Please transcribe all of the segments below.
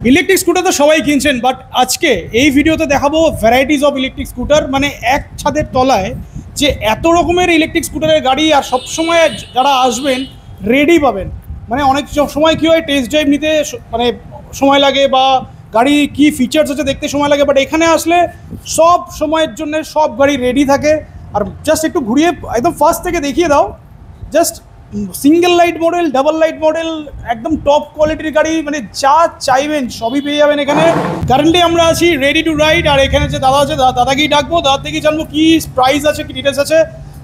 Electric scooter তো সবাই কিনছেন, বাট আজকে এই ভিডিওতে দেখাবো ভ্যারাইটিস অফ ইলেকট্রিক স্কুটার। মানে এক ছাদের তলায় যে এত রকমের ইলেকট্রিক স্কুটারের গাড়ি, আর সবসময় যারা আসবেন রেডি পাবেন। মানে অনেক সময় কী হয়, টেস্ট ড্রাইভ নিতে মানে সময় লাগে বা গাড়ি কি ফিচার্স আছে দেখতে সময় লাগে, বাট এখানে আসলে সব সময়ের জন্য সব গাড়ি রেডি থাকে। আর জাস্ট একটু ঘুরিয়ে একদম ফার্স্ট থেকে দেখিয়ে দাও, just single light model, double light model, একদম টপ কোয়ালিটির গাড়ি, মানে যা চাইবেন সবই পেয়ে যাবেন এখানে। কারেন্টলি আমরা আছি রেডি টু রাইড, আর এখানে যে দাদা আছে দাদাকেই ডাকবো, দাদার থেকেই জানবো কি প্রাইস আছে, কি ডিটেলস আছে।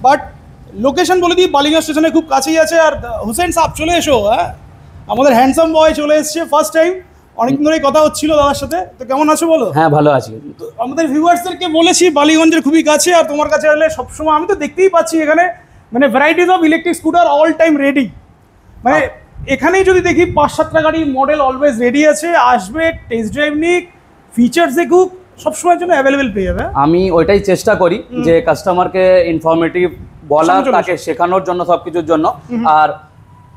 বাট লোকেশন বলে দিই, বালিগঞ্জ স্টেশনে খুব কাছেই আছে। আর হুসেন সাহেব চলে এসো, হ্যাঁ আমাদের হ্যান্ডসাম বয় চলে এসছে ফার্স্ট টাইম। অনেকদিন ধরেই কথা হচ্ছিল দাদার সাথে, তো কেমন আছো বলো? হ্যাঁ ভালো আছি। আমাদের ভিউয়ার্সদেরকে বলেছি বালিগঞ্জের খুবই কাছে, আর তোমার কাছে হলে সবসময় আমি তো দেখতেই পাচ্ছি এখানে মানে varieties of electric scooter all time ready. মানে এখানেই যদি দেখি 5-7টা গাড়ি মডেল অলওয়েজ রেডি আছে, আসবে টেস্ট ড্রাইভ নিক, ফিচার্স দেখুক, সবসময়ের জন্য অ্যাভেলেবেল পেয়ে যাবে। আমি ওইটাই চেষ্টা করি যে কাস্টমারকে ইনফরমেটিভ বলা, তাকে শেখানোর জন্য, সবকিছুর জন্য। আর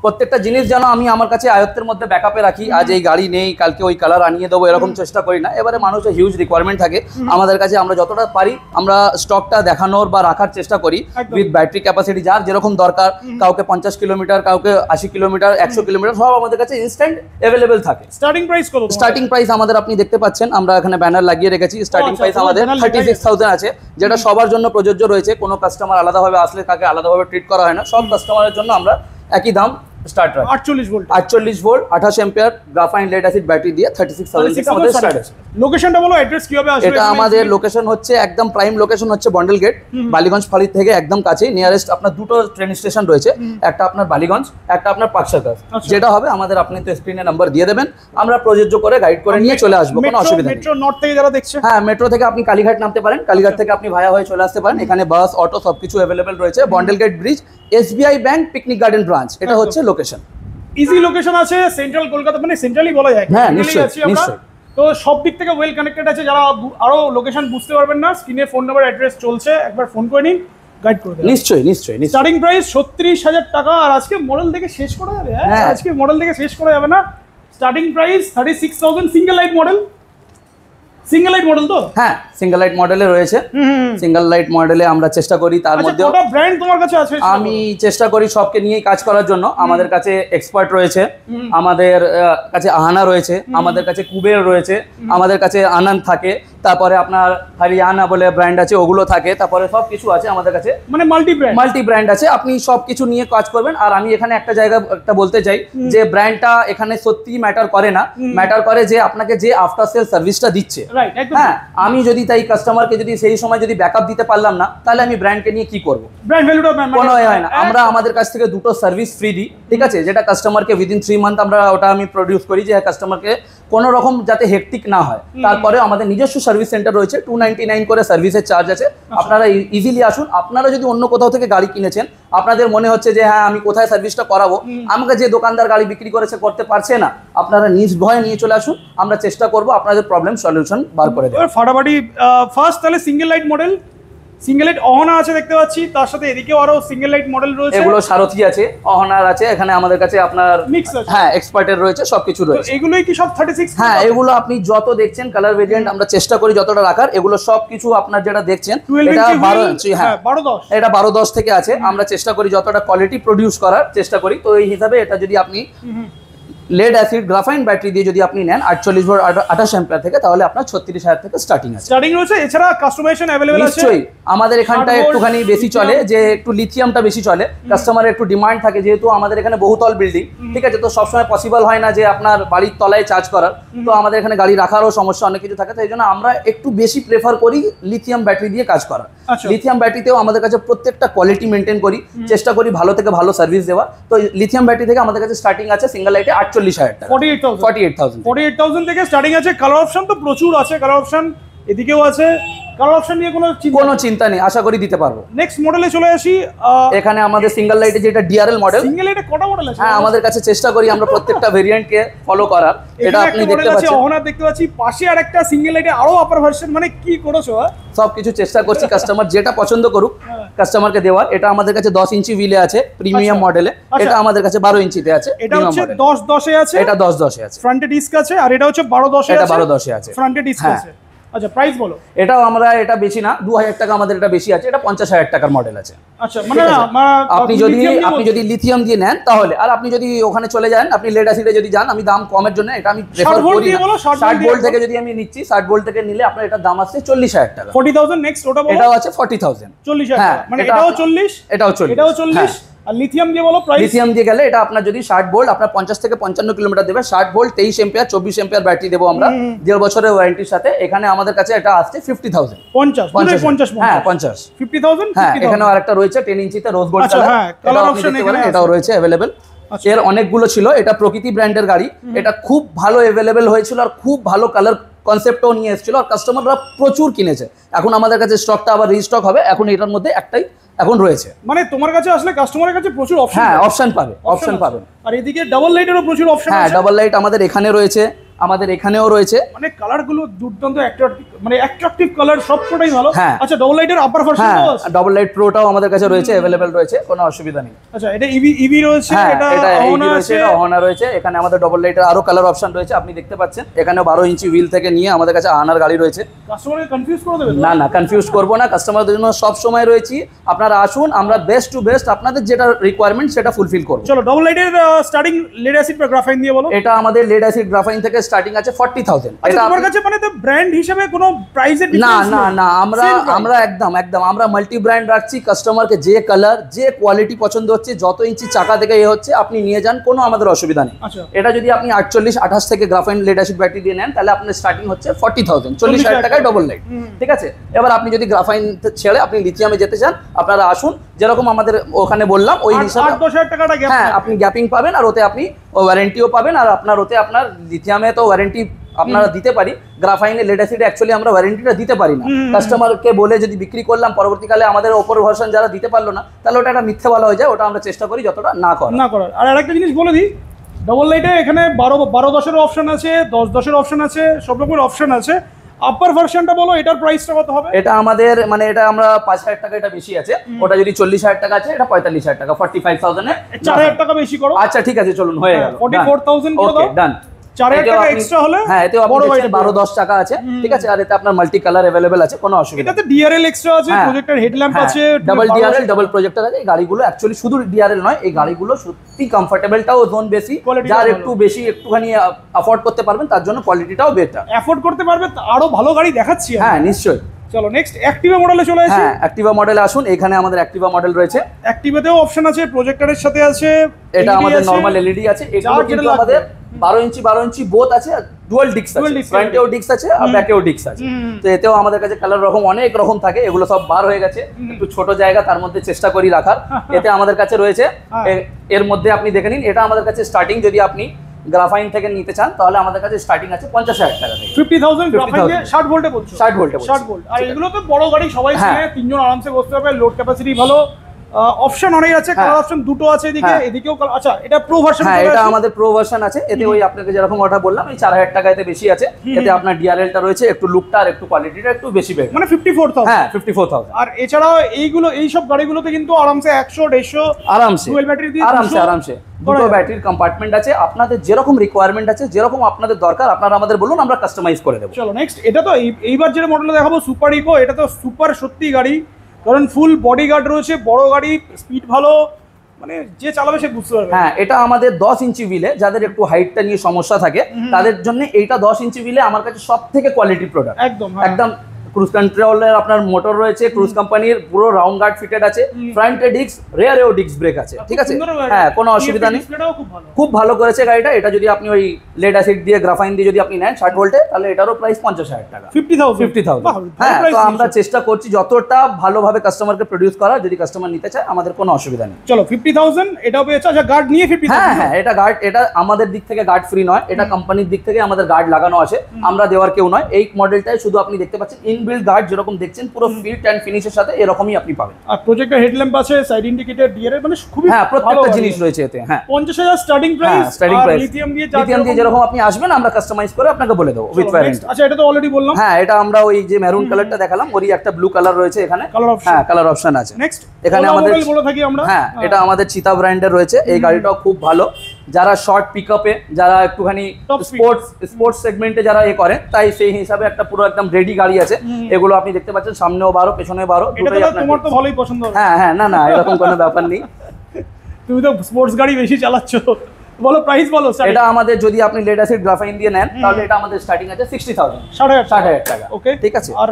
প্রত্যেকটা জিনিস যেন আমি আমার কাছে আয়ত্তের মধ্যে ব্যাকআপে রাখি। আজ এই গাড়ি নেই, কালকে ওই কালার আনিয়ে দেবো, এরকম চেষ্টা করি না। এবারে মানুষের হিউজ রিকোয়ারমেন্ট থাকে, আমাদের কাছে আমরা যতটা পারি আমরা স্টকটা দেখানোর বা রাখার চেষ্টা করি উইথ ব্যাটারি ক্যাপাসিটি, যার যেরকম দরকার। কাউকে 50 কিলোমিটার, কাউকে 80 কিলোমিটার, 100 কিলোমিটার, সব আমাদের কাছে ইনস্ট্যান্ট অ্যাভেলেবেল থাকে। স্টার্টিং প্রাইস কত? স্টার্টিং প্রাইস আমাদের আপনি দেখতে পাচ্ছেন, আমরা এখানে ব্যানার লাগিয়ে রেখেছি। স্টার্টিং প্রাইস আমাদের 36,000 আছে, যেটা সবার জন্য প্রযোজ্য রয়েছে। কোনো কাস্টমার আলাদাভাবে আসলে তাকে আলাদাভাবে ট্রিট করা হয় না, সব কাস্টমারের জন্য আমরা একই দাম স্টার্ট হয়। 48 volt 28 ampere graphene lead acid battery দিয়ে 36,000 থেকে আমাদের স্টার্ট আছে। লোকেশনটা বলো, অ্যাড্রেস কিভাবে আসবে? এটা আমাদের লোকেশন হচ্ছে একদম প্রাইম লোকেশন হচ্ছে বন্ডেল গেট, বালিগঞ্জ ফাঁড়ি থেকে একদম কাছেই। নিয়ারেস্ট আপনার দুটো ট্রেন স্টেশন রয়েছে, একটা আপনার বালিগঞ্জ, একটা আপনার পাকসাকার। যেটা হবে আমাদের, আপনি তো স্ক্রিনে নাম্বার দিয়ে দেবেন, আমরা প্রযোজ্য করে গাইড করে নিয়ে চলে আসবো, কোনো অসুবিধা নেই। মেট্রো নর্থ থেকে যারা দেখছে, হ্যাঁ মেট্রো থেকে আপনি কালীঘাট নামতে পারেন, কালীঘাট থেকে আপনি ভায়া হয়ে চলে আসতে পারেন। এখানে বাস, অটো সবকিছু অ্যাভেলেবেল রয়েছে। Bondel gate bridge, SBI bank, picnic garden branch, এটা হচ্ছে লোকেশন। ইজি লোকেশন আছে, সেন্ট্রাল কলকাতা, মানে সেন্ট্রালি বলা যায়। হ্যাঁ নিশ্চয়ই নিশ্চয়ই। তো সব দিক থেকে ওয়েল কানেক্টেড আছে। যারা আরো লোকেশন বুঝতে পারবেন না, স্ক্রিনে ফোন নাম্বার, অ্যাড্রেস চলছে, একবার ফোন করে নিন, গাইড করে দেন। নিশ্চয়ই নিশ্চয়ই। স্টার্টিং প্রাইস 36,000 টাকা। আর আজকে মডেল থেকে শেষ করা যাবে, হ্যাঁ আজকে মডেল থেকে শেষ করা যাবে না। Starting price 36,000, single light model. Single light model তো? হ্যাঁ সিঙ্গেল লাইট মডেলে রয়েছে। সিঙ্গেল লাইট মডেলে আমরা চেষ্টা করি, তার মধ্যে কত ব্র্যান্ড তোমার কাছে আছে? আমি চেষ্টা করি সবকে নিয়েই কাজ করার জন্য। আমাদের কাছে এক্সপার্ট রয়েছে, আমাদের কাছে আহানা রয়েছে, আমাদের কাছে কুবের রয়েছে, আমাদের কাছে আনন্দ থাকে, তারপরে আপনার হরিয়ানা বলে ব্র্যান্ড আছে, ওগুলো থাকে, তারপরে সব কিছু আছে আমাদের কাছে, মানে মাল্টি ব্র্যান্ড আছে। আপনি সব কিছু নিয়ে কাজ করবেন। আর আমি এখানে একটা জায়গা একটা বলতে চাই যে ব্র্যান্ডটা এখানে সত্যি ম্যাটার করে না, ম্যাটার করে যে আপনাকে যে আফটার সেল সার্ভিসটা দিচ্ছে। হ্যাঁ আমি যদি তাই কাস্টমারকে যদি সেই সময় যদি ব্যাকআপ দিতে পারলাম না, তাহলে আমি ব্র্যান্ডকে নিয়ে কি করবো? ব্র্যান্ড ভ্যালুটা কোনো হয় না। আমরা আমাদের কাছ থেকে দুটো সার্ভিস ফ্রি দিই, ঠিক আছে, যেটা কাস্টমারকে উইদিন 3 মান্থ আমরা ওটা আমি প্রডিউস করি, যে কাস্টমারকে কোনো রকম যাতে হেক্টিক না হয়। তারপরে আমাদের নিজস্ব সার্ভিস সেন্টার রয়েছে, 299 করে সার্ভিসের চার্জ আছে। আপনারা ইজিলি আসুন। আপনারা যদি অন্য কোথাও থেকে গাড়ি কিনেছেন, আপনাদের মনে হচ্ছে যে হ্যাঁ আমি কোথায় সার্ভিসটা করাবো, আমাকে যে দোকানদার গাড়ি বিক্রি করেছে করতে পারছে না, আপনারা নির্ভয়ে নিয়ে চলে আসুন। আমরা চেষ্টা করবো আপনাদের প্রবলেম সলিউশন বার করে দেবো। ফাটাফাটি ফার্স্ট তাহলে single light model, single light অহনা আছে দেখতে পাচ্ছি, তার সাথে এদিকেও আরো সিঙ্গেল লাইট মডেল রয়েছে। এগুলো সারথি আছে, অহনার আছে, এখানে আমাদের কাছে আপনার মিক্স আছে, হ্যাঁ এক্সপার্টের রয়েছে, সবকিছু রয়েছে। এগুলোই কি সব 36? হ্যাঁ এগুলো আপনি যত দেখছেন কালার ভেরিয়েন্ট আমরা চেষ্টা করি যতটা রাখার। এগুলো সবকিছু আপনার যেটা দেখছেন এটা 12 ইঞ্চি, হ্যাঁ 12-10, এটা 12-10 থেকে আছে। আমরা চেষ্টা করি যতটা কোয়ালিটি প্রডিউস করার চেষ্টা করি। তো এই হিসাবে এটা যদি আপনি লেড অ্যাসিড গ্রাফাইন ব্যাটারি দিয়ে যদি আপনি নেন 48 ভোল্ট 28 অ্যাম্পিয়ার থেকে, তাহলে আপনার 36,000 থেকে স্টার্টিং আছে। স্টার্টিং রয়েছে। এছাড়া কাস্টমাইজেশন अवेलेबल আছে নিশ্চয়ই। আমাদের এখানটা একটুখানি বেশি চলে, যে একটু লিথিয়ামটা বেশি চলে, কাস্টমারের একটু ডিমান্ড থাকে, যেহেতু আমাদের এখানে বহুতল বিল্ডিং, ঠিক আছে, তো সবসময় পসিবল হয় না যে আপনার বাড়ির তলায় চার্জ করার। তো আমাদের এখানে গাড়ি রাখারও সমস্যা অনেক কিছু থাকে, তাই জন্য আমরা একটু বেশি প্রেফার করি লিথিয়াম ব্যাটারি দিয়ে কাজ করা। লিথিয়াম ব্যাটারিতেও আমাদের কাছে প্রত্যেকটা কোয়ালিটি মেনটেন করি, চেষ্টা করি ভালো থেকে ভালো সার্ভিস দেওয়া। তো লিথিয়াম ব্যাটারি থেকে আমাদের কাছে স্টার্টিং আছে সিঙ্গেল লাইটে 48,000 টাকা, 48,000 থেকে স্টার্টিং আছে। কালার অপশন তো প্রচুর আছে, কালার অপশন এদিকেও আছে। কালার অপশন নিয়ে কোনো চিন্তা নেই, আশা করি দিতে পারবো। নেক্সট মডেলে চলে আসি। এখানে আমাদের সিঙ্গেল লাইটে যেটা ডিআরএল মডেল, সিঙ্গেল লাইটে কটা মডেল আছে? হ্যাঁ আমাদের কাছে চেষ্টা করি আমরা প্রত্যেকটা ভেরিয়েন্টকে ফলো করার। এটা আপনি দেখতে পাচ্ছেন, অহনা দেখতে পাচ্ছি, পাশে আরেকটা সিঙ্গেল লাইটে আরো আপার ভার্সন, মানে কি করেছো? সবকিছু চেষ্টা করছি কাস্টমার যেটা পছন্দ করুক কাস্টমারকে দেওয়ার। এটা আমাদের কাছে 10 ইঞ্চি হুইলে আছে প্রিমিয়াম মডেলে, এটা আমাদের কাছে 12 ইঞ্চিতে আছে। এটা হচ্ছে 10-10 এ আছে, এটা 10-10 এ আছে, ফ্রন্টে ডিস্ক আছে। আর এটা হচ্ছে 12-10 এ আছে, এটা 12-10 এ আছে, ফ্রন্টে ডিস্ক আছে। আচ্ছা প্রাইস বলো। এটাও আমরা, এটা বেশি না, 2000 টাকা আমাদের এটা বেশি আছে, এটা 50,000 টাকার মডেল আছে। আচ্ছা মানে আপনি যদি লিথিয়াম দিয়ে নেন তাহলে, আর আপনি যদি ওখানে চলে যান, আপনি লেড অ্যাসিডে যদি যান, আমি দাম কমের জন্য এটা আমি প্রেফার করি না। 60 ভোল্ট থেকে যদি আমি নিচ্ছি, 60 ভোল্ট থেকে নিলে আপনার এটার দাম আছে 40,000 টাকা। 40,000 নেক্সট ওটা বলো। এটাও আছে 40,000, 40,000 টাকা, মানে এটাও 40, এটাও 40, এটাও 40। আর লিথিয়াম দিয়ে বলো প্রাইস। লিথিয়াম দিয়ে গেলে এটা আপনার যদি 60 ভোল্ট, আপনার 50 থেকে 55 কিলোমিটার দেবে। 60 ভোল্ট 23 এম্পিয়ার 24 এম্পিয়ার ব্যাটারি দেবো আমরা 1.5 বছরের ওয়ারেন্টির সাথে। এখানে আমাদের কাছে এটা আসছে 50,000, 50 হ্যাঁ 50, 50,000। হ্যাঁ এখানেও আরেকটা রয়েছে 10 ইঞ্চিতে রোজ গোল্ড কালার, হ্যাঁ কালার অপশন এখানে এটাও রয়েছে अवेलेबल। এর অনেকগুলো ছিল, এটা প্রকৃতি ব্র্যান্ডের গাড়ি, এটা খুব ভালো अवेलेबल হয়েছিল আর খুব ভালো কালার কনসেপ্টও নিয়ে এসেছিল আর কাস্টমাররা প্রচুর কিনেছে। এখন আমাদের কাছে স্টকটা আবার রিস্টক হবে, এখন এটার মধ্যে একটাই এখন রয়েছে। মানে তোমার কাছে আসলে কাস্টমারের কাছে প্রচুর অপশন, হ্যাঁ অপশন পাবে। আর এদিকে ডাবল লাইটেরও প্রচুর অপশন আছে। হ্যাঁ ডাবল লাইট আমাদের এখানে রয়েছে, আমাদের এখানেও রয়েছে। মানে কালারগুলো দুর্দান্ত অ্যাট্রাকটিভ কালার, সবকটাই ভালো। হ্যাঁ আচ্ছা ডাবল লাইটের আপার ভার্সনও আছে, ডাবল লাইট প্রোটাও আমাদের কাছে রয়েছে, अवेलेबल রয়েছে, কোনো অসুবিধা নেই। আচ্ছা এটা ইভি রয়েছে, এটা অহনা রয়েছে, এটা অহনা রয়েছে। এখানে আমাদের ডাবল লাইটের আরো কালার অপশন রয়েছে, আপনি দেখতে পাচ্ছেন। এখানে 12 ইঞ্চি হুইল থেকে নিয়ে আমাদের কাছে আহনার গাড়ি রয়েছে। কাস্টমারকে কনফিউজ করে দেবে না, কনফিউজ করব না, কাস্টমারদের জন্য সব সময় রয়েছি। আপনারা আসুন, আমরা বেস্ট টু বেস্ট আপনাদের যেটা রিকোয়ারমেন্ট সেটা ফুলফিল করব। চলো ডাবল লাইটের স্টার্টিং লেড অ্যাসিড বা গ্রাফাইন দিয়ে বলো। এটা আমাদের লেড অ্যাসিড গ্রাফাইন থেকে স্টার্টিং আছে 40,000। এটা তোমার কাছে মানে তো ব্র্যান্ড হিসেবে কোনো প্রাইসের ডিফারেন্স না, আমরা একদম আমরা মাল্টি ব্র্যান্ড রাখছি। কাস্টমারকে যে কালার, যে কোয়ালিটি পছন্দ হচ্ছে, যত ইঞ্চি চাকা থেকে হচ্ছে আপনি নিয়ে যান, কোনো আমাদের অসুবিধা নেই। এটা যদি আপনি 48-28 থেকে গ্রাফাইন লেড অ্যাসিড ব্যাটারি দিয়ে নেন, তাহলে আপনার স্টার্টিং হচ্ছে 40,000, 40,000 টাকায় ডাবল লাইট, ঠিক আছে। এবার আপনি যদি গ্রাফাইন ছেড়ে আপনি লিথিয়ামে যেতে চান, আপনারা আসুন, যেরকম আমাদের ওখানে বললাম ওই হিসাবে 8-10,000 টাকাটা গ্যাপ, হ্যাঁ আপনি গ্যাপিং পাবেন, আর ওতে আপনি ওয়ারেন্টিও পাবেন। আর আপনার ওতে আপনার লিথিয়ামে তো ওয়ারেন্টি আপনারা দিতে পারি, গ্রাফাইনে লেড অ্যাসিডে অ্যাকচুয়ালি আমরা ওয়ারেন্টিটা দিতে পারি না। কাস্টমারকে বলে যদি বিক্রি করলাম, পরবর্তীকালে আমাদের ওপর ভার্সন যারা দিতে পারলো না, তাহলে ওটা একটা মিথ্যে বলা হয়ে যায়। ওটা আমরা চেষ্টা করি যতটা না করার। আর আরেকটা জিনিস বলে দিই, ডাবল লাইটে এখানে 12-10-এর অপশন আছে, 10-10-এর অপশন আছে, সব রকমের অপশন আছে। আপার ভার্সনটা বলো, এটার প্রাইসটা কত হবে? এটা আমাদের মানে এটা আমরা 5,000 টাকা এটা বেশি আছে, ওটা যদি 40,000 টাকা আছে, এটা 45,000 টাকা, 45,000 এ 4,000 টাকা বেশি করো। আচ্ছা ঠিক আছে, চলুন হয়ে গেল, 44,000 করে দাও। ডান। 4,000 টাকা এক্সট্রা হলে, হ্যাঁ এতেও আপনি দেখছেন 12-10 টাকা আছে, ঠিক আছে। আর এতে আপনার মাল্টি কালার अवेलेबल আছে, কোনো অসুবিধা নেই। এটাতে ডিআরএল এক্সট্রা আছে, প্রজেক্টর হেডল্যাম্প আছে, ডাবল ডিআরএল, ডাবল প্রজেক্টর আছে। এই গাড়িগুলো অ্যাকচুয়ালি শুধু ডিআরএল নয়, এই গাড়িগুলো সত্যি কমফোর্টেবলটাও জোন বেশি, যার একটু বেশি একটুখানি অ্যাফোর্ড করতে পারবেন, তার জন্য কোয়ালিটিটাও বেটার। অ্যাফোর্ড করতে পারবে, আরো ভালো গাড়ি দেখাচ্ছি। হ্যাঁ নিশ্চয়ই। চলো নেক্সট অ্যাক্টিভা মডেলে চলে আসি। হ্যাঁ অ্যাক্টিভা মডেলে আসুন, এখানে আমাদের অ্যাক্টিভা মডেল রয়েছে। অ্যাক্টিভাতেও অপশন আছে, প্রজেক্টরের সাথে আছে, এটা আমাদের নরমাল এলইডি আছে। এগুলো কিন্তু আমাদের 12 ইঞ্চি বোথ আছে, আর ডুয়াল ডিস্ক আছে, ফ্রন্টেও ডিস্ক আছে আর ব্যাকেও ডিস্ক আছে। তো এতেও আমাদের কাছে কালার অনেক রকম থাকে, এগুলো সব বার হয়ে গেছে, একটু ছোট জায়গা, তার মধ্যে চেষ্টা করি রাখার। এতে আমাদের কাছে রয়েছে, এর মধ্যে আপনি দেখে নিন, এটা আমাদের কাছে স্টার্টিং যদি আপনি গ্রাফাইন থেকে নিতে চান, তাহলে আমাদের কাছে স্টার্টিং আছে 50,000 টাকা থেকে। 50,000 গ্রাফাইন 60 ভোল্টে বলছো? 60 ভোল্টে, 60 ভোল্ট। আর এগুলো তো বড় গাড়ি, সবাই চেনে, তিনজন আরামসে বসতে পারবে, লোড ক্যাপাসিটি ভালো, অপশন অনেক আছে, কালার অপশন দুটো আছে এদিকে, এদিকেও। আচ্ছা এটা প্রো ভার্সন? হ্যাঁ এটা আমাদের প্রো ভার্সন আছে। এতে ওই আপনাকে যেরকম অর্ডার বললাম, এই 4,000 টাকা এতে বেশি আছে। এতে আপনার ডিআরএলটা রয়েছে, একটু লুকটা আর একটু কোয়ালিটিটা একটু বেশি বেটার, মানে 54,000। হ্যাঁ 54,000। আর এছাড়াও এই সব গাড়িগুলোতে কিন্তু আরামসে 100-150 আরামসে ডুয়াল ব্যাটারি দিয়ে আরামসে দুটো ব্যাটারির কম্পার্টমেন্ট আছে। আপনাদের যেরকম রিকোয়ারমেন্ট আছে, যেরকম আপনাদের দরকার, আপনারা আমাদের বলুন, আমরা কাস্টমাইজ করে দেবো। চলো নেক্সট, এটা তো এইবার যেটা মডেল দেখাবো সুপার ইকো। এটা তো সুপার সত্যি গাড়ি, কারণ ফুল বডি গার্ড রয়েছে, বড় গাড়ি, স্পিড ভালো, মানে যে চালাবে সে বুঝতে পারবে। হ্যাঁ এটা আমাদের 10 ইঞ্চি হুইলে, যাদের একটু হাইটটা নিয়ে সমস্যা থাকে, তাদের জন্য এইটা 10 ইঞ্চি হুইলে আমার কাছে সব থেকে কোয়ালিটি প্রোডাক্ট। একদম ক্রুজ কন্ট্রোলের আপনার মোটর রয়েছে, ক্রুজ কোম্পানির পুরো রাউন্ড গার্ড ফিটেড আছে, ফ্রন্টে ডিস্ক, রেয়ারেও ডিস্ক ব্রেক আছে, ঠিক আছে। হ্যাঁ কোনো অসুবিধা নেই, খুব ভালো করেছে গাড়িটা। এটা যদি আপনি ওই লেড অ্যাসিড দিয়ে গ্রাফাইন দিয়ে যদি আপনি নেন 60 ভোল্টে, তাহলে এটারও প্রাইস 50,000 টাকা, 50,000। হ্যাঁ তো আমরা চেষ্টা করছি যতটা ভালোভাবে কাস্টমারকে প্রডিউস করার। যদি কাস্টমার নিতে চায়, আমাদের কোনো অসুবিধা নেই। চলো 50,000 এটাও পেয়েছে। আচ্ছা গার্ড নিয়ে 50,000? হ্যাঁ এটা গার্ড, এটা আমাদের দিক থেকে গার্ড ফ্রি নয়, এটা কোম্পানির দিক থেকে আমাদের গার্ড লাগানো আছে, আমরা দেওয়ার কেউ নয়। এই মডেলটাই শুধু আপনি দেখতে পাচ্ছেন, ইন ইনবিল্ড গার্ড যেরকম দেখছেন পুরো ফিট অ্যান্ড ফিনিশের সাথে এরকমই আপনি পাবেন। আর প্রজেক্টর হেডল্যাম্প আছে, সাইড ইন্ডিকেটর, ডিআরএল, মানে খুবই হ্যাঁ প্রত্যেকটা জিনিস রয়েছে এতে। হ্যাঁ 50,000 starting price, starting price lithium দিয়ে যেরকম আপনি আসবেন আমরা কাস্টমাইজ করে আপনাকে বলে দেবো উইথ ওয়ারেন্টি। আচ্ছা এটা তো অলরেডি বললাম। হ্যাঁ এটা আমরা ওই যে মেরুন কালারটা দেখালাম ওরই একটা ব্লু কালার রয়েছে এখানে, কালার অপশন। হ্যাঁ কালার অপশন আছে। নেক্সট এখানে আমাদের বলে থাকি আমরা, হ্যাঁ এটা আমাদের চিতা ব্র্যান্ডের রয়েছে। এই গাড়িটাও খুব ভালো, যারা শর্ট পিকআপে, যারা একটুখানি স্পোর্টস সেগমেন্টে যারা এ করে, তাই সেই হিসাবে একটা পুরো একদম রেডি গাড়ি আছে। এগুলো আপনি দেখতে পাচ্ছেন সামনেও 12 পেছনে 12, দুটোই আপনার। তোমার তো ভালোই পছন্দ হবে। হ্যাঁ হ্যাঁ না এরকম কোনো ব্যাপার নেই। তুমি তো স্পোর্টস গাড়ি বেশি চালাচ্ছো, বলো প্রাইস বলো। এটা আমাদের যদি আপনি লেড অ্যাসিড গ্রাফাইন দিয়ে নেন তাহলে এটা আমাদের স্টার্টিং আছে 60,000, 60,000 টাকা। ওকে ঠিক আছে। আর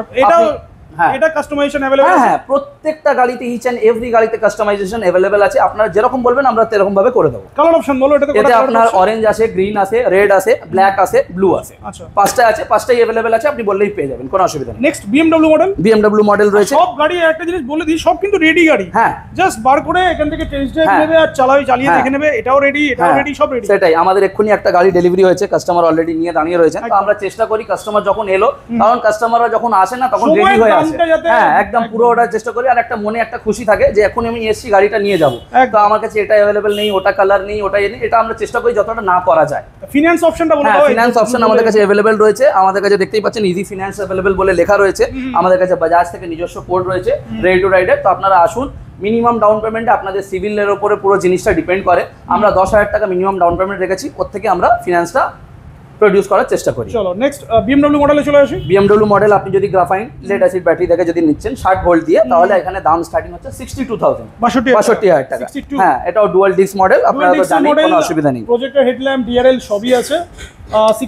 এটা কাস্টমাইজেশন अवेलेबल আছে? হ্যাঁ প্রত্যেকটা গাড়িতে ইচ এন্ড এভরি গাড়িতে কাস্টমাইজেশন अवेलेबल আছে। আপনারা যেরকম বলবেন আমরা সেরকম ভাবে করে দেব। কালার অপশন বলো। এতে আপনার অরেঞ্জ আছে, গ্রিন আছে, রেড আছে, ব্ল্যাক আছে, ব্লু আছে। আচ্ছা পাঁচটা আছে, পাঁচটাই अवेलेबल আছে, আপনি বললেই পেয়ে যাবেন, কোনো অসুবিধা নেই। Next BMW model. BMW model রয়েছে। সব গাড়ি একটা জিনিস বলে দিই, সব কিন্তু রেডি গাড়ি। হ্যাঁ জাস্ট বার করে এখান থেকে টেস্ট ড্রাইভ নেবে আর চালিয়ে দেখে নেবে। এটাও রেডি, এটাও রেডি, সব রেডি। সেটাই, আমাদের এক্ষুনি একটা গাড়ি ডেলিভারি হয়েছে, কাস্টমার অলরেডি নিয়ে দাঁড়িয়ে রয়েছে। তো আমরা চেষ্টা করি কাস্টমার যখন এলো, কারণ কাস্টমাররা যখন আসে না তখন রেডি হয়ে আসে। হ্যাঁ একদম পুরো ওটা চেষ্টা করি, আর একটা মনে একটা খুশি থাকে যে এখন আমি এসছি গাড়িটা নিয়ে যাবো, তো আমার কাছে এটা अवेलेबल নেই, ওটা কালার নেই, ওটা নেই। এটা আমরা চেষ্টা করি যতটা না করা যায়। ফিনান্স অপশনটা বলে দাও। ফিনান্স অপশন আমাদের কাছে अवेलेबल রয়েছে। আমাদের কাছে দেখতেই পাচ্ছেন ইজি ফিনান্স अवेलेबल বলে লেখা রয়েছে। আমাদের কাছে বাজাজ থেকে নিজস্ব কোড রয়েছে রেডি টু রাইডের। তো আপনারা আসুন, মিনিমাম ডাউন পেমেন্টে আপনাদের সিভিলের উপরে পুরো জিনিসটা ডিপেন্ড করে। আমরা 10,000 টাকা মিনিমাম ডাউন পেমেন্ট রেখেছি, ওর থেকে আমরা ফিনান্সটা প্রডিউস করার চেষ্টা করি। চলো নেক্সট BMW মডেলে চলে আসি। BMW মডেল আপনি যদি গ্রাফাইন লেড অ্যাসিড ব্যাটারি থেকে যদি নিচ্ছেন 60 ভোল্ট দিয়ে, তাহলে এখানে দাম স্টার্টিং হচ্ছে 62,000, 62,000 টাকা। হ্যাঁ এটাও ডুয়াল ডিস্ক মডেল, আপনারা তো জানেন, কোনো অসুবিধা নেই। প্রজেক্টর হেডল্যাম্প, ডিআরএল সবই আছে।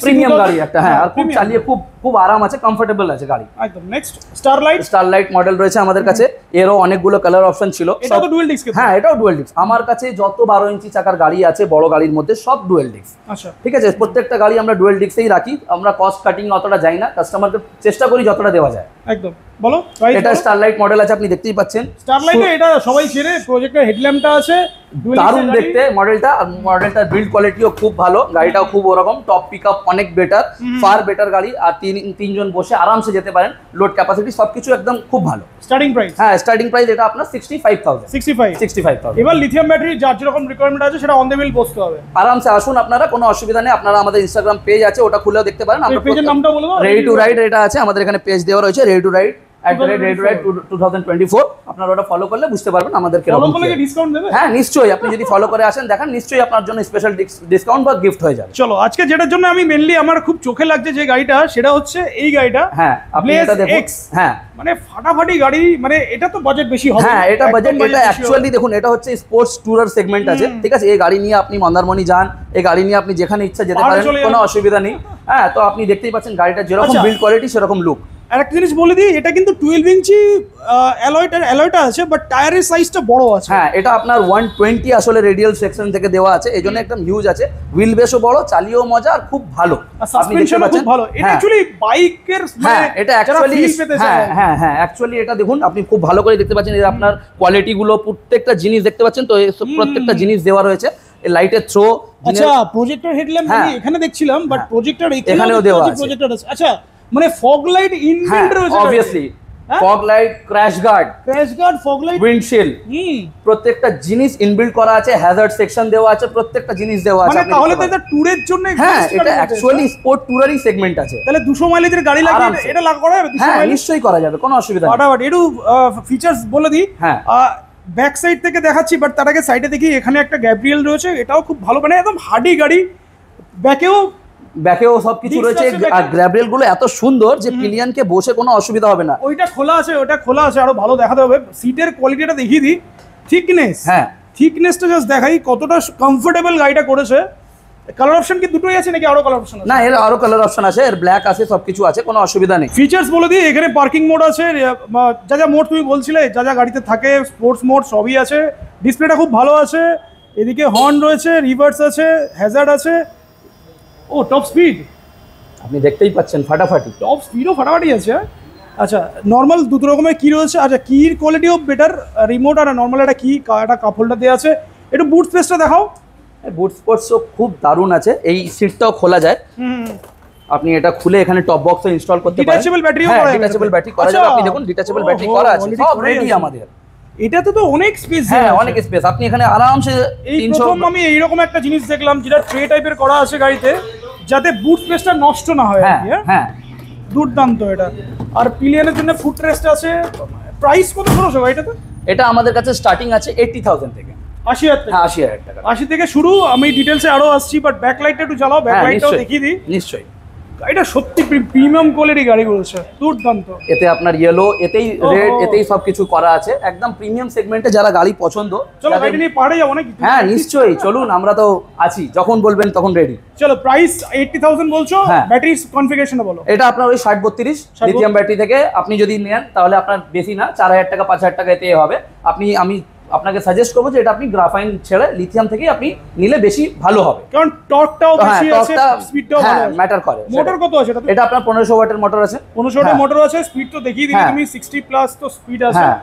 প্রিমিয়াম গাড়ি একটা। হ্যাঁ আর খুব চালিয়ে খুব আরাম আছে, কমফোর্টেবল আছে গাড়ি একদম। নেক্সট স্টারলাইট মডেল রয়েছে আমাদের কাছে। এরও অনেকগুলো কালার অপশন ছিল। এটা তো ডুয়াল ডিস্ক। হ্যাঁ এটাও ডুয়াল ডিস্ক। আমার কাছে যত 12 ইঞ্চি চাকার গাড়ি আছে বড় গাড়ির মধ্যে সব ডুয়াল ডিস্ক। আচ্ছা ঠিক আছে, প্রত্যেকটা গাড়ি আমরা ডুয়াল ডিস্কেই রাখি। আমরা কস্ট কাটিং অতটা যাই না, কাস্টমারকে চেষ্টা করি যতটা দেওয়া যায়। একদম বলো। এটা স্টারলাইট মডেল আছে, আপনি দেখতেই পাচ্ছেন। স্টারলাইটে এটা সবাই চেনে, প্রজেক্টর হেডল্যাম্পটা আছে, দারুণ দেখতে মডেলটা। মডেলটার বিল্ড কোয়ালিটিও খুব ভালো, গাড়িটাও খুব ওরকম টপ পিকআপ অনেক বেটার, ফার বেটার গাড়ি। আর তিনজন বসে আরামসে যেতে পারেন, লোড ক্যাপাসিটি সবকিছু একদম খুব ভালো। Starting price? হ্যাঁ স্টার্টিং প্রাইস এটা আপনার 65,000। এবার লিথিয়াম ব্যাটারি যার যেরকম রিকোয়ারমেন্ট আছে সেটা অন দ্য হুইল বসতে হবে। আরামসে আসুন আপনারা, কোনো অসুবিধা নেই। আপনারা আমাদের ইনস্টাগ্রাম পেজ আছে, ওটা খুলেও দেখতে পারেন। আমরা পেজের নামটা বলে দাও। রেডি টু রাইড এটা আছে আমাদের এখানে, পেজ দেওয়া রয়েছে রেডি টু রাইড @ReadyToRide2024। আপনারা ওটা ফলো করলে বুঝতে পারবেন আমাদের কিরকম। ফলো করলে কি ডিসকাউন্ট দেবে? হ্যাঁ নিশ্চয়ই, আপনি যদি ফলো করে আসেন দেখেন, নিশ্চয়ই আপনার জন্য স্পেশাল ডিসকাউন্ট বা গিফট হয়ে যাবে। চলো আজকে যেটার জন্য আমি মেইনলি আমার খুব চোখে লাগছে যে গাড়িটা, সেটা হচ্ছে এই গাড়িটা। হ্যাঁ আপনি এটা দেখুন। হ্যাঁ মানে ফাটাফাটি গাড়ি, মানে এটা তো বাজেট বেশি হবে। হ্যাঁ এটা বাজেট, এটা অ্যাকচুয়ালি দেখুন এটা হচ্ছে স্পোর্টস ট্যুরার সেগমেন্ট আছে। ঠিক আছে, এই গাড়ি নিয়ে আপনি মন্দারমণি যান, এই গাড়ি নিয়ে আপনি যেখানে ইচ্ছা যেতে পারেন, কোনো অসুবিধা নেই। হ্যাঁ তো আপনি দেখতেই পাচ্ছেন গাড়িটা যেরকম বিল্ড কোয়ালিটি সেরকম লুক। আর একটা জিনিস বলে দিই, এটা কিন্তু 12 ইঞ্চি অ্যালয়টা আছে, বাট টায়ারের সাইজটা বড় আছে। হ্যাঁ এটা আপনার 120 আসলে রেডিয়াল সেকশন থেকে দেওয়া আছে, এইজন্য একদম হিউজ আছে। হুইল বেসও বড়, চালিয়েও মজা, আর খুব ভালো। আপনি দেখতে পাচ্ছেন খুব ভালো। এটা অ্যাকচুয়ালি বাইকের, হ্যাঁ এটা অ্যাকচুয়ালি, হ্যাঁ অ্যাকচুয়ালি এটা দেখুন, আপনি খুব ভালো করে দেখতে পাচ্ছেন। এই আপনার কোয়ালিটি গুলো প্রত্যেকটা জিনিস দেখতে পাচ্ছেন, তো প্রত্যেকটা জিনিস দেওয়া রয়েছে। এই লাইটের থ্রো। আচ্ছা প্রজেক্টর হেডল্যাম্প আমি এখানে দেখছিলাম, বাট প্রজেক্টর এখানেও দেওয়া আছে। প্রজেক্টর আছে। আচ্ছা মানে ফগ লাইট ইনবিল্ট রয়েছে obviously. Fog light, crash guard, fog light, windshield, প্রত্যেকটা জিনিস ইনবিল্ট করা আছে। হ্যাজার্ড সেকশন দেওয়া আছে, প্রত্যেকটা জিনিস দেওয়া আছে। মানে তাহলে তো এটা টুরের জন্য। হ্যাঁ এটা অ্যাকচুয়ালি স্পোর্ট টুরারই সেগমেন্ট আছে। তাহলে 200 মাইলেজের গাড়ি লাগে, এটা লাগা করা যাবে? 200 মাইলেজ নিশ্চয়ই করা যাবে, কোনো অসুবিধা নেই। ফাটাফাটি। একটু ফিচারস বলে দিই। হ্যাঁ ব্যাক সাইড থেকে দেখাচ্ছি, বাট তার আগে সাইডে দেখি এখানে একটা গ্যাব্রিয়েল রয়েছে, এটাও খুব ভালো, মানে একদম হার্ডি গাড়ি। ব্যাকেও সবকিছু রয়েছে। আর গ্র্যাব্রিয়েল গুলো এত সুন্দর যে পিলিয়নকে বসে কোনো অসুবিধা হবে না। ওইটা খোলা আছে, আরো ভালো দেখাতে হবে। সিটের কোয়ালিটিটা দেখিয়ে দিই, থিকনেস। হ্যাঁ থিকনেসটা জাস্ট দেখাই কতটা কমফোর্টেবল গাড়িটা করেছে। কালার অপশন কি দুটোই আছে নাকি আরো কালার অপশন আছে? না এর আরো কালার অপশন আছে, এর ব্ল্যাক আছে, সবকিছু আছে, কোনো অসুবিধা নেই। ফিচার্স বলে দিই, এখানে পার্কিং মোড আছে, যা যা মোড তুমি বলছিলে, যা যা গাড়িতে থাকে, স্পোর্টস মোড সবই আছে। ডিসপ্লেটা খুব ভালো আছে। এদিকে হর্ন রয়েছে, রিভার্স আছে, হ্যাজার্ড আছে। ও টপ স্পিড আপনি দেখতেই পাচ্ছেন, ফাটাফাটি টপ স্পিডও ফাটাফাটি আছে। আচ্ছা নর্মাল দুটো রকমের কি রয়েছে। আচ্ছা কির কোয়ালিটিও বেটার, রিমোট আর নর্মাল একটা কি, একটা কাপ হোল্ডার দেওয়া আছে। একটু বুট স্পেসটা দেখাও। বুট স্পেসও খুব দারুণ আছে, এই সিটটাও খোলা যায়। আপনি এটা খুলে এখানে টপ বক্সে ইনস্টল করতে পারেন। ডিটাচেবল ব্যাটারিও করা যাবে, ডিটাচেবল ব্যাটারি করা যাবে। আপনি দেখুন ডিটাচেবল ব্যাটারি করা আছে, সব রেডি আমাদের। এটাতে তো অনেক স্পেস, হ্যাঁ অনেক স্পেস, আপনি এখানে আরামসে এই 300 প্রথম আমি এইরকম একটা জিনিস দেখলাম যেটা ট্রে টাইপের করা আছে গাড়িতে, যাতে বুট স্পেসটা নষ্ট না হয়। হ্যাঁ হ্যাঁ দুর্দান্ত এটা। আর পিলিয়নের জন্য ফুট রেস্ট আছে। প্রাইস কত খরচ হবে এটাতে? এটা আমাদের কাছে স্টার্টিং আছে 80,000 থেকে। 80,000 থেকে? হ্যাঁ 80,000 টাকা। 80 থেকে শুরু। আমি ডিটেলসে আরো আসছি, বাট ব্যাকলাইটটা একটু জ্বালাও, ব্যাকলাইটটাও দেখিয়ে দিই। নিশ্চয়ই। এটা সত্যি প্রিমিয়াম কোয়ালিটি গাড়ি বলছে, দুর্দান্ত। এতে আপনার ইয়েলো, এতেই রেড, এতেই সবকিছু করা আছে, একদম প্রিমিয়াম সেগমেন্টে যারা গাড়ি পছন্দ। চলো গাড়ি নিয়ে পাড়ে যাবো নাকি? হ্যাঁ নিশ্চয়ই, চলুন, আমরা তো আছি, যখন বলবেন তখন রেডি। চলো, প্রাইস 80,000 বলছো। হ্যাঁ। ব্যাটারি কনফিগারেশন বলো। এটা আপনার ওই 60-32 লিথিয়াম ব্যাটারি থেকে আপনি যদি নেন তাহলে আপনার বেশি না 4,000 টাকা 5,000 টাকা এতে হবে। আমি আপনাকে সাজেস্ট করবো যে এটা আপনি গ্রাফাইন ছেড়ে লিথিয়াম থেকেই আপনি নিলে বেশি ভালো হবে, কারণ টর্কটাও বেশি আছে, স্পিডটাও ভালো আছে। ম্যাটার করে। মোটর কত আছে এটা? এটা আপনার 1500 ওয়াটের মোটর আছে। 1500 ওয়াটের মোটর আছে। স্পিড তো দেখিয়ে দিলে তুমি, 60 প্লাস তো স্পিড আছে। হ্যাঁ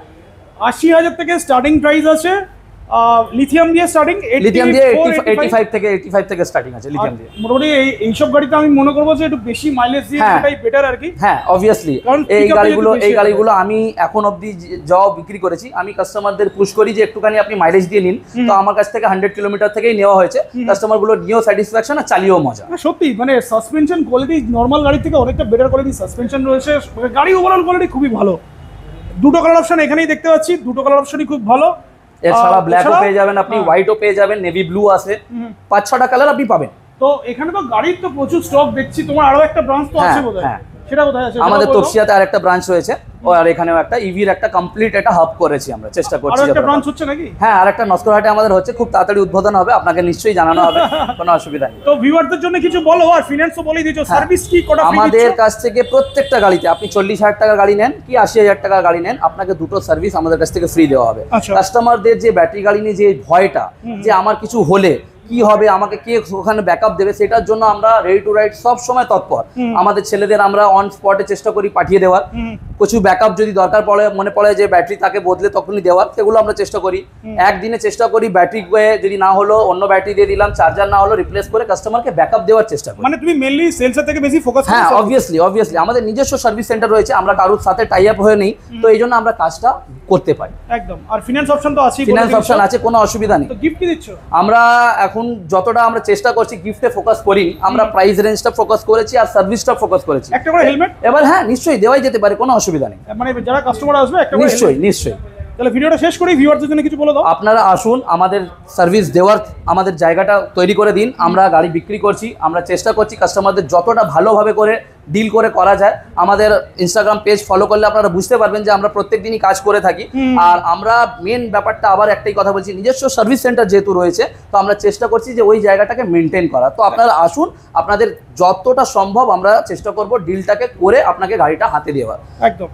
80,000 থেকে স্টার্টিং প্রাইস আছে। লিথিয়াম দিয়ে স্টার্টিং, লিথিয়াম দিয়ে 85 থেকে স্টার্টিং আছে লিথিয়াম দিয়ে। মোটামুটি এইসব গাড়িতে আমি মনে করবো যে একটু বেশি মাইলেজ দিয়ে এটাই বেটার আর কি। হ্যাঁ অবভিয়াসলি, এই গাড়িগুলো আমি এখন অবধি যাও বিক্রি করেছি, আমি কাস্টমারদের পুশ করি যে একটুখানি আপনি মাইলেজ দিয়ে নিন। তো আমার কাছ থেকে 100 কিলোমিটার থেকেই নেওয়া হয়েছে। কাস্টমার গুলো নিয়েও স্যাটিসফ্যাকশন আর চালিয়েও মজা। সত্যি মানে সাসপেনশন কোয়ালিটি নর্মাল গাড়ি থেকে অনেকটা বেটার কোয়ালিটি সাসপেনশন রয়েছে। গাড়ি ওভারঅল কোয়ালিটি খুবই ভালো। দুটো কালার অপশন এখানেই দেখতে পাচ্ছি, দুটো কালার অপশনই খুব ভালো। এছাড়া ব্ল্যাকও পেয়ে যাবেন আপনি, হোয়াইটও পেয়ে যাবেন, নেভি ব্লু আছে, 5-6টা কালার আপনি পাবেন। তো এখানে তো গাড়ির তো প্রচুর স্টক দেখছি। তোমার আরো একটা ব্রাঞ্চ তো আছে বোধহয়, সেটা কোথায় আছে? আমাদের তপসিয়াতে আরেকটা ব্রাঞ্চ রয়েছে, আর এখানেও একটা ইভির একটা কমপ্লিট একটা হাব করেছি আমরা, চেষ্টা করছি। আরেকটা ব্রাঞ্চ হচ্ছে নাকি? হ্যাঁ আরেকটা নস্করহাটে আমাদের হচ্ছে, খুব তাড়াতাড়ি উদ্বোধন হবে, আপনাকে নিশ্চয়ই জানানো হবে, কোনো অসুবিধা নেই। তো ভিউয়ারদের জন্য কিছু বলো, আর ফিনান্সও বলেই দিছো। সার্ভিস কি কটা ফ্রি দিচ্ছ? আমাদের কাছ থেকে প্রত্যেকটা গাড়িতে আপনি 40,000 টাকার গাড়ি নেন কি 80,000 টাকার গাড়ি নেন, আপনাকে দুটো সার্ভিস আমাদের কাছ থেকে ফ্রি দেওয়া হবে। কাস্টমারদের যে ব্যাটারি গাড়ি নিয়ে যে ভয়টা যে আমার কিছু হলে কি হবে, আমাকে কে ওখানে ব্যাকআপ দেবে, সেটার জন্য আমরা রেডি টু রাইড সব সময় তৎপর। আমাদের ছেলেদের আমরা অন স্পটে চেষ্টা করি পাঠিয়ে দেওয়ার। কিছু ব্যাকআপ যদি দরকার পড়ে, মনে পড়ে যে ব্যাটারি তাকে বদলে তখনই দেওয়ার, সেগুলো আমরা চেষ্টা করি। একদিনে চেষ্টা করি ব্যাটারি যদি না হলো অন্য ব্যাটারি দিয়ে দিলাম, চার্জার না হলো রিপ্লেস করে কাস্টমারকে ব্যাকআপ দেওয়ার চেষ্টা করি। মানে তুমি মেইনলি সেলসের থেকে বেশি ফোকাস করো? হ্যাঁ অবভিয়াসলি আমাদের নিজস্ব সার্ভিস সেন্টার রয়েছে, আমরা কারোর সাথে টাই আপ হয়ে নেই, তো এই জন্য আমরা কাজটা করতে পারি। একদম। আর ফিনান্স অপশন তো আছে? ফিনান্স অপশন আছে, কোনো অসুবিধা নেই। তো গিফট কি দিচ্ছ? আমরা এখন যতটা আমরা চেষ্টা করছি গিফটে ফোকাস করি, আমরা প্রাইস রেঞ্জটা ফোকাস করেছি আর সার্ভিসটা ফোকাস করেছি। একটা করে হেলমেট এবার হ্যাঁ নিশ্চয়ই দেওয়াই যেতে পারে, কোনো অসুবিধা নেই। মানে যারা কাস্টমার আসবে একটা করে নিশ্চয়ই। তাহলে ভিডিওটা শেষ করি, ভিউয়ারদের জন্য কিছু বলে দাও। আপনারা আসুন, আমাদের সার্ভিস দেওয়ার আমাদের জায়গাটা তৈরি করে দিন। আমরা গাড়ি বিক্রি করছি, আমরা চেষ্টা করছি কাস্টমারদের যতটা ভালোভাবে করে ডিল করে করা যায়। আমাদের ইনস্টাগ্রাম পেজ ফলো করলে আপনারা বুঝতে পারবেন যে আমরা প্রত্যেক দিনই কাজ করে থাকি। আর আমরা মেন ব্যাপারটা আবার একটাই কথা বলছি, নিজস্ব সার্ভিস সেন্টার যেহেতু রয়েছে, তো আমরা চেষ্টা করছি যে ওই জায়গাটাকে মেনটেন করা। তো আপনারা আসুন, আপনাদের যতটা সম্ভব আমরা চেষ্টা করব ডিলটাকে করে আপনাকে গাড়িটা হাতে দেওয়ার। একদম।